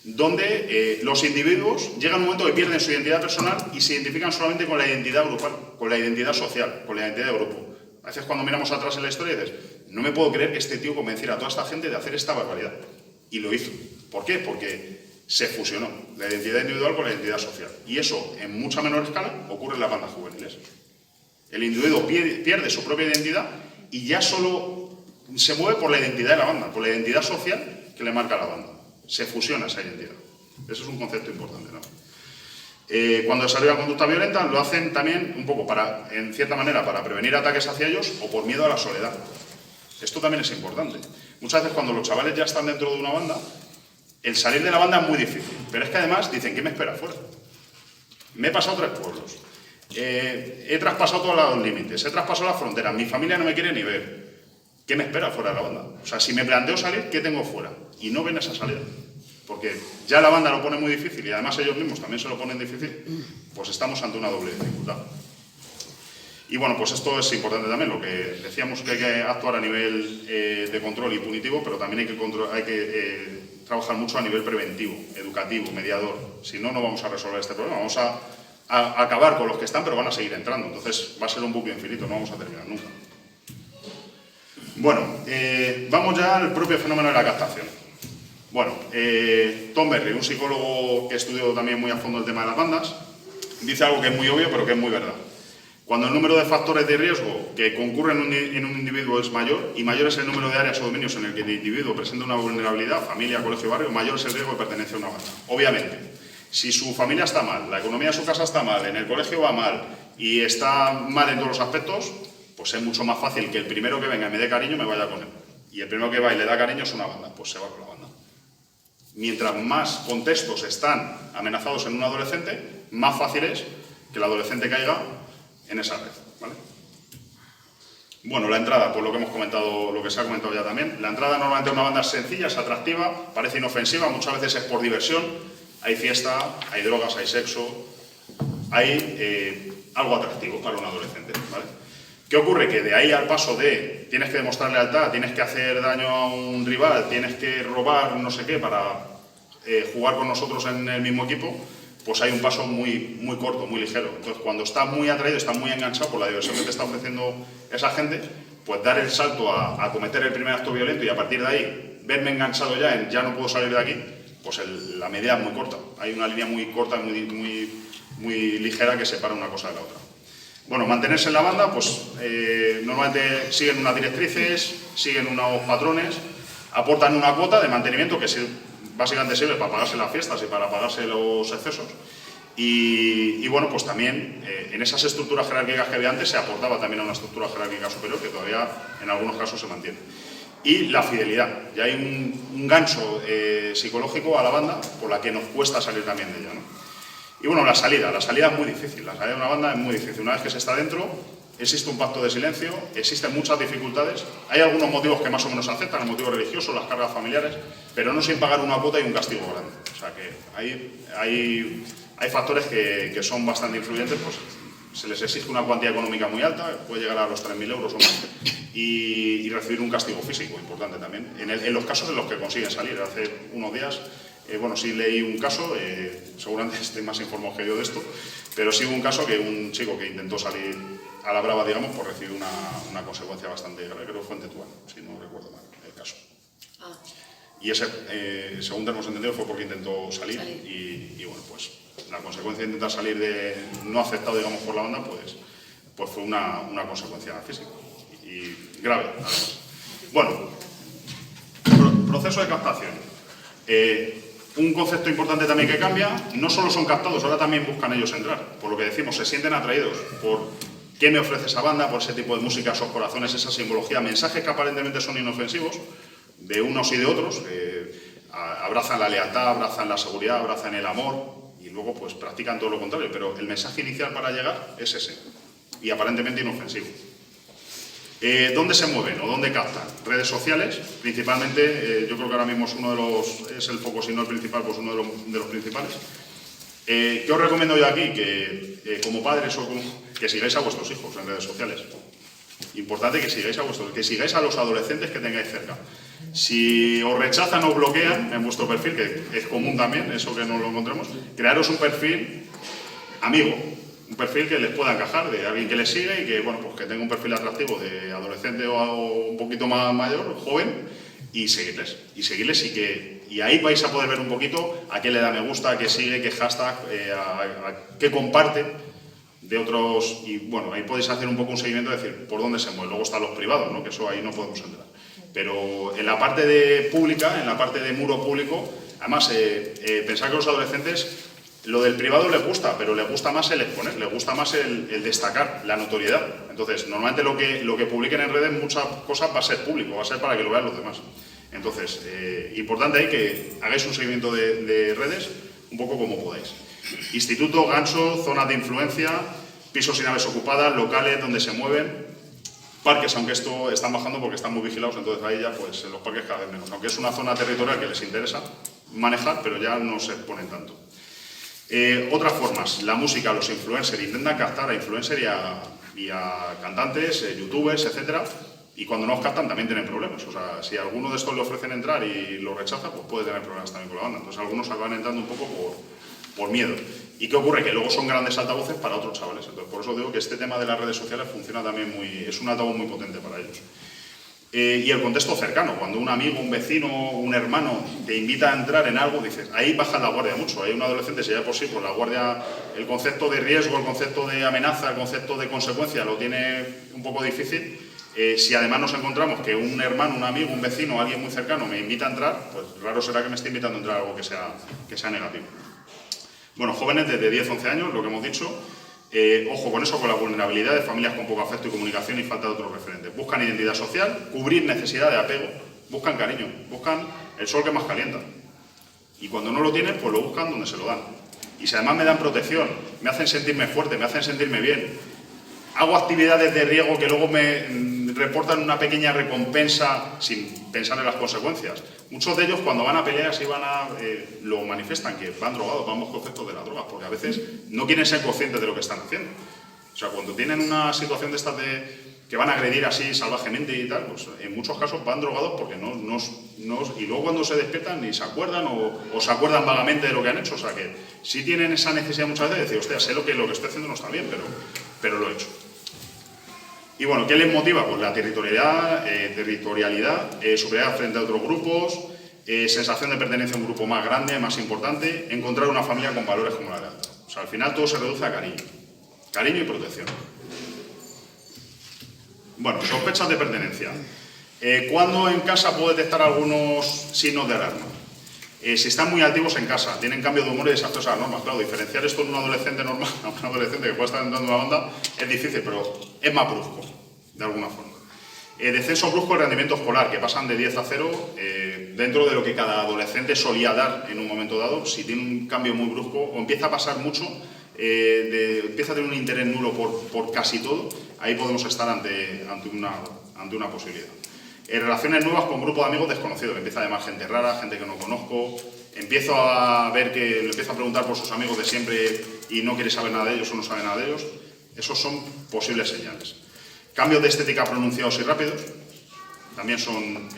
donde los individuos llegan a un momento que pierden su identidad personal y se identifican solamente con la identidad grupal, con la identidad social, con la identidad de grupo. A veces cuando miramos atrás en la historia dices, no me puedo creer que este tío convenciera a toda esta gente de hacer esta barbaridad. Y lo hizo. ¿Por qué? Porque se fusionó la identidad individual con la identidad social. Y eso, en mucha menor escala, ocurre en las bandas juveniles. El individuo pierde su propia identidad y ya solo se mueve por la identidad de la banda, por la identidad social que le marca a la banda. Se fusiona esa identidad. Eso es un concepto importante, ¿no? Cuando desarrollan conducta violenta lo hacen también un poco en cierta manera, para prevenir ataques hacia ellos o por miedo a la soledad. Esto también es importante. Muchas veces cuando los chavales ya están dentro de una banda, el salir de la banda es muy difícil. Pero es que además dicen, ¿qué me espera afuera? Me he pasado 3 pueblos. He traspasado todos los límites, he traspasado las fronteras, mi familia no me quiere ni ver. ¿Qué me espera fuera de la banda? O sea, si me planteo salir, ¿qué tengo fuera? Y no ven esa salida. Porque ya la banda lo pone muy difícil y además ellos mismos también se lo ponen difícil, pues estamos ante una doble dificultad. Y bueno, pues esto es importante también, lo que decíamos que hay que actuar a nivel de control y punitivo, pero también hay que trabajar mucho a nivel preventivo, educativo, mediador. Si no, no vamos a resolver este problema. Vamos a acabar con los que están, pero van a seguir entrando. Entonces va a ser un bucle infinito, no vamos a terminar nunca. Bueno, vamos ya al propio fenómeno de la captación. Bueno, Tom Berry, un psicólogo que estudió también muy a fondo el tema de las bandas, dice algo que es muy obvio, pero que es muy verdad. Cuando el número de factores de riesgo que concurren en un individuo es mayor, y mayor es el número de áreas o dominios en el que el individuo presenta una vulnerabilidad, familia, colegio, barrio, mayor es el riesgo de pertenecer a una banda. Obviamente, si su familia está mal, la economía de su casa está mal, en el colegio va mal y está mal en todos los aspectos, pues es mucho más fácil que el primero que venga y me dé cariño me vaya con él. Y el primero que va y le da cariño es una banda, pues se va con la banda. Mientras más contextos están amenazados en un adolescente, más fácil es que el adolescente caiga en esa red, ¿vale? Bueno, la entrada, pues lo que hemos comentado, lo que se ha comentado ya también. La entrada normalmente a una banda es sencilla, es atractiva, parece inofensiva, muchas veces es por diversión. Hay fiesta, hay drogas, hay sexo, hay algo atractivo para un adolescente, ¿vale? ¿Qué ocurre? Que de ahí al paso de tienes que demostrar lealtad, tienes que hacer daño a un rival, tienes que robar no sé qué para jugar con nosotros en el mismo equipo, pues hay un paso muy corto, muy ligero. Entonces, cuando estás muy atraído, estás muy enganchado por la diversión que te está ofreciendo esa gente, pues dar el salto a cometer el primer acto violento y a partir de ahí verme enganchado ya en ya no puedo salir de aquí, pues la medida es muy corta. Hay una línea muy corta, muy ligera que separa una cosa de la otra. Bueno, mantenerse en la banda, pues normalmente siguen unas directrices, siguen unos patrones, aportan una cuota de mantenimiento que básicamente sirve para pagarse las fiestas y para pagarse los excesos. Y bueno, pues también en esas estructuras jerárquicas que había antes se aportaba también a una estructura jerárquica superior que todavía en algunos casos se mantiene. Y la fidelidad, ya hay un gancho psicológico a la banda por la que nos cuesta salir también de ella, ¿no? Y bueno, la salida es muy difícil, la salida de una banda es muy difícil. Una vez que se está dentro, existe un pacto de silencio, existen muchas dificultades, hay algunos motivos que más o menos se aceptan, el motivo religioso, las cargas familiares, pero no sin pagar una cuota y un castigo grande. O sea que hay factores que son bastante influyentes, pues se les exige una cuantía económica muy alta, puede llegar a los 3.000 euros o más, y recibir un castigo físico importante también. En los casos en los que consiguen salir, hace unos días, bueno, sí leí un caso, seguramente esté más informado que yo de esto, pero sí hubo un caso que un chico que intentó salir a la brava, digamos, pues recibió una consecuencia bastante grave, creo que fue en Tetuán, si no recuerdo mal el caso. Y ese, según tenemos entendido, fue porque intentó salir y bueno, pues la consecuencia de intentar salir de no aceptado, digamos, por la banda, pues fue una consecuencia física y grave, además. Bueno, proceso de captación. Un concepto importante también que cambia, no solo son captados, ahora también buscan ellos entrar. Por lo que decimos, se sienten atraídos por qué me ofrece esa banda, por ese tipo de música, esos corazones, esa simbología, mensajes que aparentemente son inofensivos, de unos y de otros, abrazan la lealtad, abrazan la seguridad, abrazan el amor y luego pues practican todo lo contrario, pero el mensaje inicial para llegar es ese y aparentemente inofensivo. ¿Dónde se mueven o dónde captan? Redes sociales, principalmente, yo creo que ahora mismo es el foco, si no el principal, pues uno de los principales. ¿Qué os recomiendo yo aquí? Que como padres que sigáis a vuestros hijos en redes sociales. Importante que sigáis a los adolescentes que tengáis cerca. Si os rechazan o os bloquean en vuestro perfil, que es común también, eso que no lo encontremos, crearos un perfil amigo. Un perfil que les pueda encajar, de alguien que les sigue y que, bueno, pues que tenga un perfil atractivo de adolescente o un poquito más mayor, joven, y seguirles. Y ahí vais a poder ver un poquito a qué le da me gusta, a qué sigue, qué hashtag, a qué comparte de otros. Y bueno, ahí podéis hacer un poco un seguimiento, de decir por dónde se mueve. Luego están los privados, ¿no? Que eso ahí no podemos entrar. Pero en la parte pública, en la parte de muro público, además, pensar que los adolescentes, lo del privado les gusta, pero les gusta más el exponer, les gusta más el destacar, la notoriedad. Entonces, normalmente lo que publiquen en redes, muchas cosas va a ser público, va a ser para que lo vean los demás. Entonces, importante ahí que hagáis un seguimiento de redes un poco como podáis. Instituto, gancho, zonas de influencia, pisos sin naves ocupadas, locales donde se mueven, parques, aunque esto están bajando porque están muy vigilados, entonces ahí ya pues en los parques cada vez menos. Aunque es una zona territorial que les interesa manejar, pero ya no se exponen tanto. Otras formas, la música, los influencers, intentan captar a influencers y a cantantes, youtubers, etcétera, y cuando no os captan también tienen problemas. O sea, si a alguno de estos le ofrecen entrar y lo rechaza, pues puede tener problemas también con la banda. Entonces algunos van entrando un poco por miedo. ¿Y qué ocurre? Que luego son grandes altavoces para otros chavales. Entonces por eso digo que este tema de las redes sociales funciona también es un altavoz muy potente para ellos. Y el contexto cercano, cuando un amigo, un vecino, un hermano te invita a entrar en algo, dices, ahí baja la guardia mucho. Hay un adolescente, si ya por sí, pues la guardia, el concepto de riesgo, el concepto de amenaza, el concepto de consecuencia lo tiene un poco difícil. Si además nos encontramos que un hermano, un amigo, un vecino, alguien muy cercano me invita a entrar, pues raro será que me esté invitando a entrar a algo que sea negativo. Bueno, jóvenes desde 10-11 años, lo que hemos dicho. Ojo con eso, con la vulnerabilidad de familias con poco afecto y comunicación y falta de otros referentes. Buscan identidad social, cubrir necesidad de apego, buscan cariño, buscan el sol que más calienta. Y cuando no lo tienen, pues lo buscan donde se lo dan. Y si además me dan protección, me hacen sentirme fuerte, me hacen sentirme bien, hago actividades de riego que luego me reportan una pequeña recompensa sin pensar en las consecuencias. Muchos de ellos cuando van a peleas y lo manifiestan, que van drogados, van bajo efectos de las drogas, porque a veces no quieren ser conscientes de lo que están haciendo. O sea, cuando tienen una situación de estas que van a agredir así salvajemente y tal, pues en muchos casos van drogados porque y luego cuando se despiertan ni se acuerdan o se acuerdan vagamente de lo que han hecho. O sea, que sí tienen esa necesidad muchas veces de decir, hostia, sé lo que estoy haciendo no está bien, pero lo he hecho. Y bueno, ¿qué les motiva? Pues la territorialidad, superioridad frente a otros grupos, sensación de pertenencia a un grupo más grande, más importante, encontrar una familia con valores como la lealtad. O sea, al final todo se reduce a cariño y protección. Bueno, sospechas de pertenencia. ¿Cuándo en casa puedo detectar algunos signos de alarma? Si están muy altivos en casa, tienen cambio de humor y desafíos a las normas. Claro, diferenciar esto en un adolescente normal a un adolescente que puede estar entrando en una banda es difícil, pero es más brusco, de alguna forma. Descenso brusco del rendimiento escolar, que pasan de 10 a 0, dentro de lo que cada adolescente solía dar en un momento dado. Si tiene un cambio muy brusco o empieza a pasar mucho, empieza a tener un interés nulo por casi todo, ahí podemos estar ante una posibilidad. Relaciones nuevas con grupo de amigos desconocidos, empieza a llamar gente rara, gente que no conozco, empiezo a ver que le empieza a preguntar por sus amigos de siempre y no quiere saber nada de ellos o no sabe nada de ellos. Esos son posibles señales. Cambios de estética pronunciados y rápidos, también son...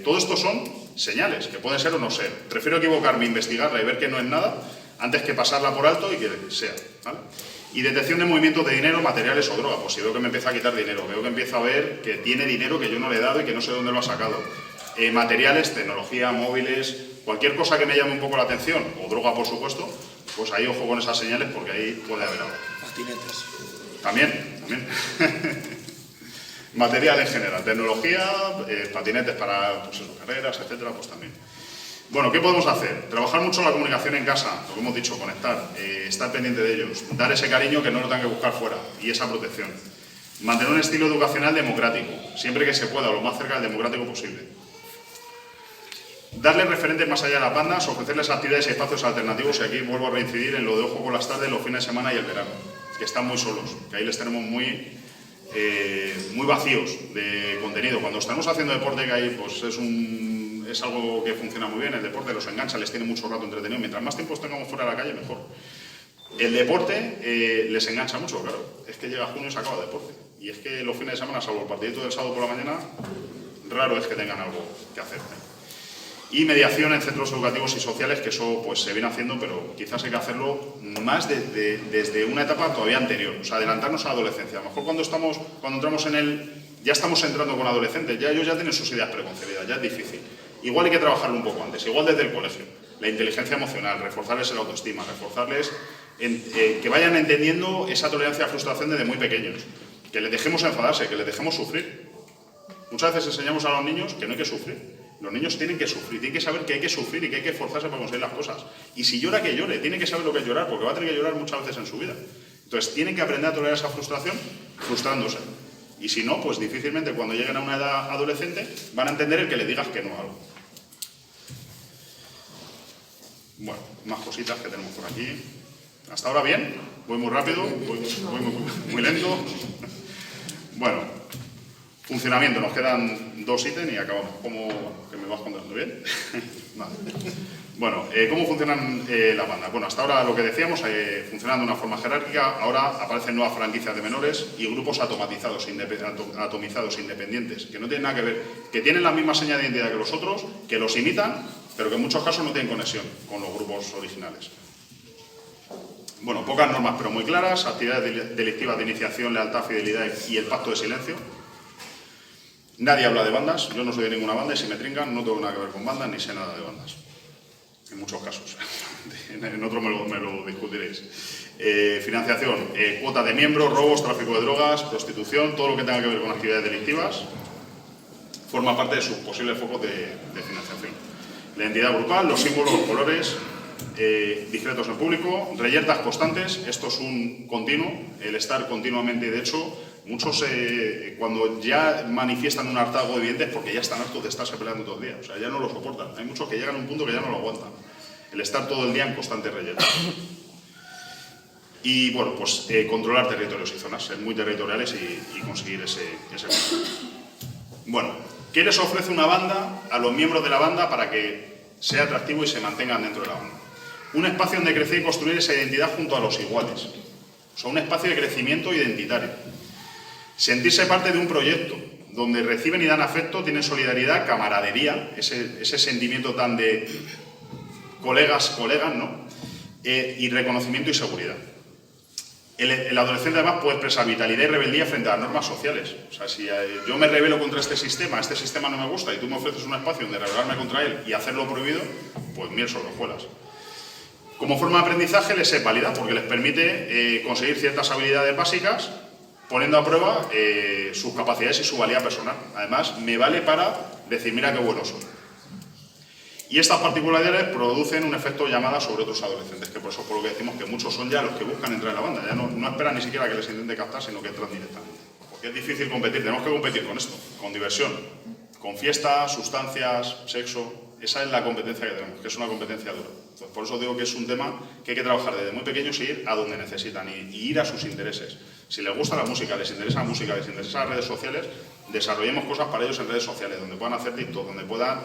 todo esto son señales, que pueden ser o no ser. Prefiero equivocarme, investigarla y ver que no es nada, antes que pasarla por alto y que sea, ¿vale? Y detección de movimientos de dinero, materiales o droga. Pues si veo que me empieza a quitar dinero, veo que empiezo a ver que tiene dinero que yo no le he dado y que no sé dónde lo ha sacado. Materiales, tecnología, móviles, cualquier cosa que me llame un poco la atención, o droga por supuesto, pues ahí ojo con esas señales porque ahí puede haber algo.
Patinetes.
También. Material en general, tecnología, patinetes para carreras, etcétera, pues también. Bueno, ¿qué podemos hacer? Trabajar mucho la comunicación en casa, lo que hemos dicho, conectar, estar pendiente de ellos, dar ese cariño que no lo tengan que buscar fuera y esa protección. Mantener un estilo educacional democrático, siempre que se pueda, lo más cerca del democrático posible. Darles referentes más allá de las bandas, ofrecerles actividades y espacios alternativos, y aquí vuelvo a reincidir en lo de ojo con las tardes, los fines de semana y el verano, que están muy solos, que ahí les tenemos muy vacíos de contenido. Cuando estamos haciendo deporte, que ahí pues es algo que funciona muy bien, el deporte los engancha, les tiene mucho rato entretenido, mientras más tiempo tengamos fuera de la calle, mejor. El deporte les engancha mucho, claro, es que llega junio y se acaba el deporte, y es que los fines de semana, salvo el partidito del sábado por la mañana, raro es que tengan algo que hacer. Y mediación en centros educativos y sociales, que eso pues se viene haciendo, pero quizás hay que hacerlo más desde una etapa todavía anterior, o sea, adelantarnos a la adolescencia. A lo mejor cuando entramos ya estamos entrando con adolescentes, ya ellos ya tienen sus ideas preconcebidas, ya es difícil. Igual hay que trabajarlo un poco antes, igual desde el colegio. La inteligencia emocional, reforzarles el autoestima, reforzarles que vayan entendiendo esa tolerancia a la frustración desde muy pequeños. Que les dejemos enfadarse, que les dejemos sufrir. Muchas veces enseñamos a los niños que no hay que sufrir. Los niños tienen que sufrir, tienen que saber que hay que sufrir y que hay que esforzarse para conseguir las cosas. Y si llora, que llore, tiene que saber lo que es llorar, porque va a tener que llorar muchas veces en su vida. Entonces tienen que aprender a tolerar esa frustración frustrándose. Y si no, pues difícilmente cuando lleguen a una edad adolescente van a entender el que le digas que no a algo. Bueno, más cositas que tenemos por aquí. Hasta ahora bien, voy muy rápido, voy muy lento. Bueno, funcionamiento, nos quedan 2 ítems y acabamos. ¿Cómo que me vas contando bien? Vale. Bueno, ¿cómo funcionan las bandas? Bueno, hasta ahora lo que decíamos, funcionan de una forma jerárquica, ahora aparecen nuevas franquicias de menores y grupos atomizados, independientes, que no tienen nada que ver, que tienen la misma seña de identidad que los otros, que los imitan, pero que en muchos casos no tienen conexión con los grupos originales. Bueno, pocas normas pero muy claras, actividades delictivas de iniciación, lealtad, fidelidad y el pacto de silencio. Nadie habla de bandas, yo no soy de ninguna banda y si me trincan no tengo nada que ver con bandas ni sé nada de bandas. En muchos casos. En otros me lo discutiréis. Financiación, cuota de miembros, robos, tráfico de drogas, prostitución, todo lo que tenga que ver con actividades delictivas forma parte de sus posibles focos de financiación. La identidad grupal, los símbolos, los colores, discretos en público, reyertas constantes, esto es un continuo, el estar continuamente, de hecho, muchos cuando ya manifiestan un hartazgo evidente es porque ya están hartos de estarse peleando todo el día, o sea, ya no lo soportan, hay muchos que llegan a un punto que ya no lo aguantan, el estar todo el día en constante reyerta. Y bueno, pues controlar territorios y zonas, ser muy territoriales y conseguir ese control. Bueno, ¿qué les ofrece una banda a los miembros de la banda para que sea atractivo y se mantengan dentro de la banda? Un espacio donde crecer y construir esa identidad junto a los iguales. O sea, un espacio de crecimiento identitario. Sentirse parte de un proyecto donde reciben y dan afecto, tienen solidaridad, camaradería, ese sentimiento tan de colegas, ¿no? Y reconocimiento y seguridad. El adolescente además puede expresar vitalidad y rebeldía frente a las normas sociales. O sea, si yo me rebelo contra este sistema no me gusta y tú me ofreces un espacio donde rebelarme contra él y hacerlo prohibido, pues miel sobre hojuelas. Como forma de aprendizaje les es válida porque les permite conseguir ciertas habilidades básicas poniendo a prueba sus capacidades y su valía personal. Además, me vale para decir, mira qué bueno soy. Y estas particularidades producen un efecto llamada sobre otros adolescentes, que por eso por lo que decimos que muchos son ya los que buscan entrar en la banda, ya no esperan ni siquiera que les intente captar, sino que entran directamente. Porque es difícil competir, tenemos que competir con esto, con diversión, con fiestas, sustancias, sexo. Esa es la competencia que tenemos, que es una competencia dura. Entonces, por eso digo que es un tema que hay que trabajar desde muy pequeños y ir a donde necesitan y ir a sus intereses. Si les gusta la música, les interesa las redes sociales, desarrollemos cosas para ellos en redes sociales, donde puedan hacer TikTok, donde puedan,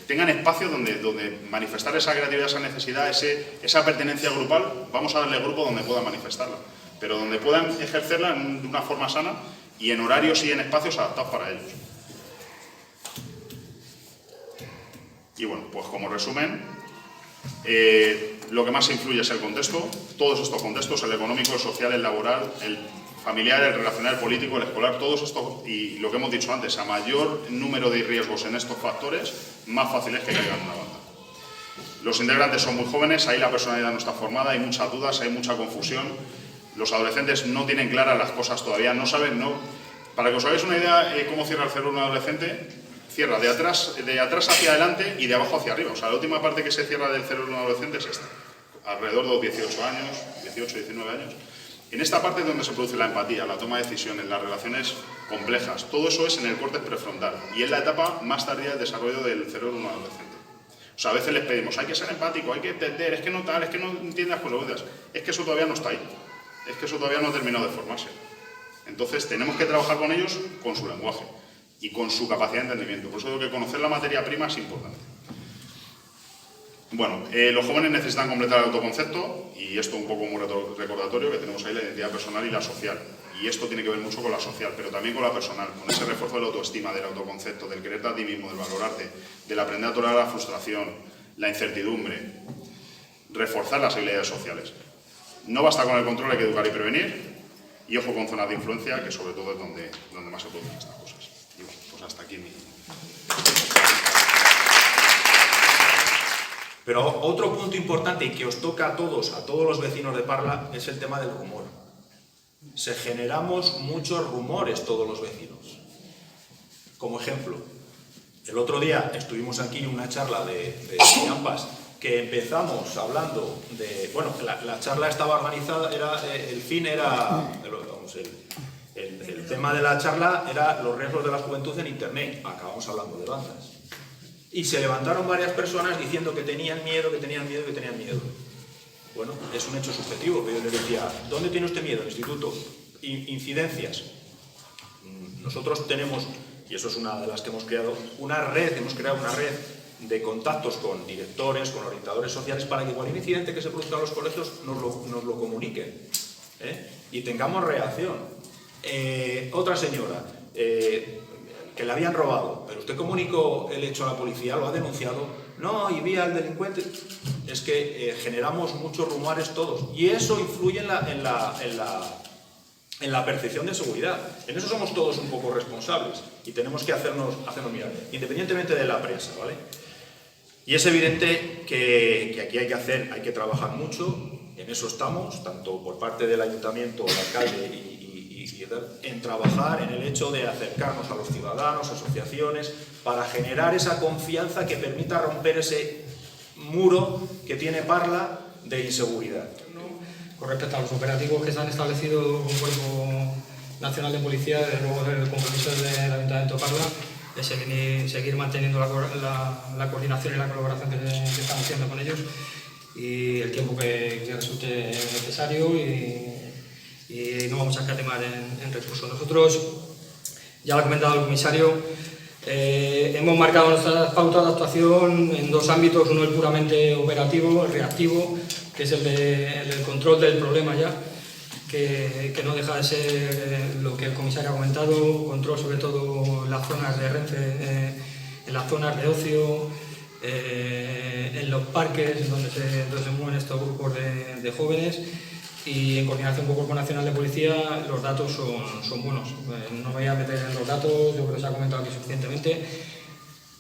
tengan espacios donde manifestar esa creatividad, esa necesidad, esa pertenencia grupal, vamos a darle grupo donde puedan manifestarla, pero donde puedan ejercerla de una forma sana y en horarios y en espacios adaptados para ellos. Y bueno, pues como resumen, lo que más influye es el contexto, todos estos contextos, el económico, el social, el laboral, el familiar, el relacional, el político, el escolar, todos estos, y lo que hemos dicho antes, a mayor número de riesgos en estos factores, más fácil es que caigan en una banda. Los integrantes son muy jóvenes, ahí la personalidad no está formada, hay muchas dudas, hay mucha confusión, los adolescentes no tienen claras las cosas todavía, no saben, para que os hagáis una idea cómo cierra el cerebro un adolescente, cierra de atrás hacia adelante y de abajo hacia arriba. O sea, la última parte que se cierra del cerebro de un adolescente es esta, alrededor de los 18 años, 18, 19 años. En esta parte es donde se produce la empatía, la toma de decisiones, las relaciones complejas. Todo eso es en el córtex prefrontal y es la etapa más tardía del desarrollo del cerebro de un adolescente. O sea, a veces les pedimos, hay que ser empático, hay que entender, es que no entiendes las consecuencias. Es que eso todavía no está ahí, es que eso todavía no ha terminado de formarse. Entonces tenemos que trabajar con ellos con su lenguaje y con su capacidad de entendimiento. Por eso digo que conocer la materia prima es importante. Bueno, los jóvenes necesitan completar el autoconcepto y esto un poco muy recordatorio que tenemos ahí la identidad personal y la social. Y esto tiene que ver mucho con la social, pero también con la personal, con ese refuerzo de la autoestima, del autoconcepto, del quererte a ti mismo, del valorarte, del aprender a tolerar la frustración, la incertidumbre, reforzar las habilidades sociales. No basta con el control, hay que educar y prevenir, y ojo con zonas de influencia, que sobre todo es donde más se producen estas cosas. Y bueno, pues hasta aquí mi...
Pero otro punto importante y que os toca a todos los vecinos de Parla, es el tema del rumor. Generamos muchos rumores todos los vecinos. Como ejemplo, el otro día estuvimos aquí en una charla de Ampas, que empezamos hablando de... Bueno, la charla estaba organizada, el tema de la charla era los riesgos de la juventud en Internet. Acabamos hablando de bandas. Y se levantaron varias personas diciendo que tenían miedo. Bueno, es un hecho subjetivo, pero yo les decía, ¿dónde tiene usted miedo? Instituto, incidencias. Nosotros tenemos, y eso es una de las que hemos creado una red de contactos con directores, con orientadores sociales, para que cualquier incidente que se produzca en los colegios nos lo comuniquen, y tengamos reacción. Otra señora, que le habían robado, pero usted comunicó el hecho a la policía, lo ha denunciado, no, y vi al delincuente. Es que generamos muchos rumores todos, y eso influye en en la percepción de seguridad. En eso somos todos un poco responsables y tenemos que hacernos mirar, independientemente de la prensa, ¿vale? Y es evidente que aquí hay que trabajar mucho, en eso estamos, tanto por parte del ayuntamiento, el alcalde y en trabajar en el hecho de acercarnos a los ciudadanos, asociaciones, para generar esa confianza que permita romper ese muro que tiene Parla de inseguridad.
Con respecto a los operativos que se han establecido con el Cuerpo Nacional de Policía, desde luego el compromiso del Ayuntamiento de Parla es seguir manteniendo la coordinación y la colaboración que estamos haciendo con ellos y el tiempo que resulte necesario y no vamos a escatimar en recursos. Nosotros, ya lo ha comentado el comisario, hemos marcado nuestras pautas de actuación en dos ámbitos, uno el puramente operativo, el reactivo, que es el del control del problema ya, que no deja de ser lo que el comisario ha comentado, control sobre todo en las zonas de Renfe, en las zonas de ocio, en los parques donde se mueven estos grupos de jóvenes, y en coordinación con el Cuerpo Nacional de Policía los datos son buenos. No me voy a meter en los datos, yo creo que se ha comentado aquí suficientemente,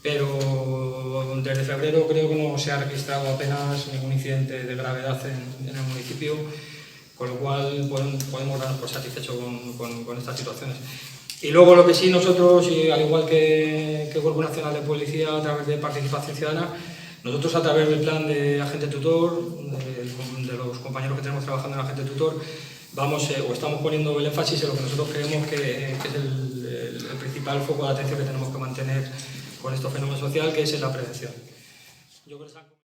pero desde febrero creo que no se ha registrado apenas ningún incidente de gravedad en el municipio, con lo cual podemos darnos por satisfechos con estas situaciones. Y luego lo que sí nosotros, y al igual que el Cuerpo Nacional de Policía a través de participación ciudadana, nosotros a través del plan de agente tutor, de los compañeros que tenemos trabajando en agente tutor, estamos poniendo el énfasis en lo que nosotros creemos que es el principal foco de atención que tenemos que mantener con estos fenómenos sociales, que es la prevención.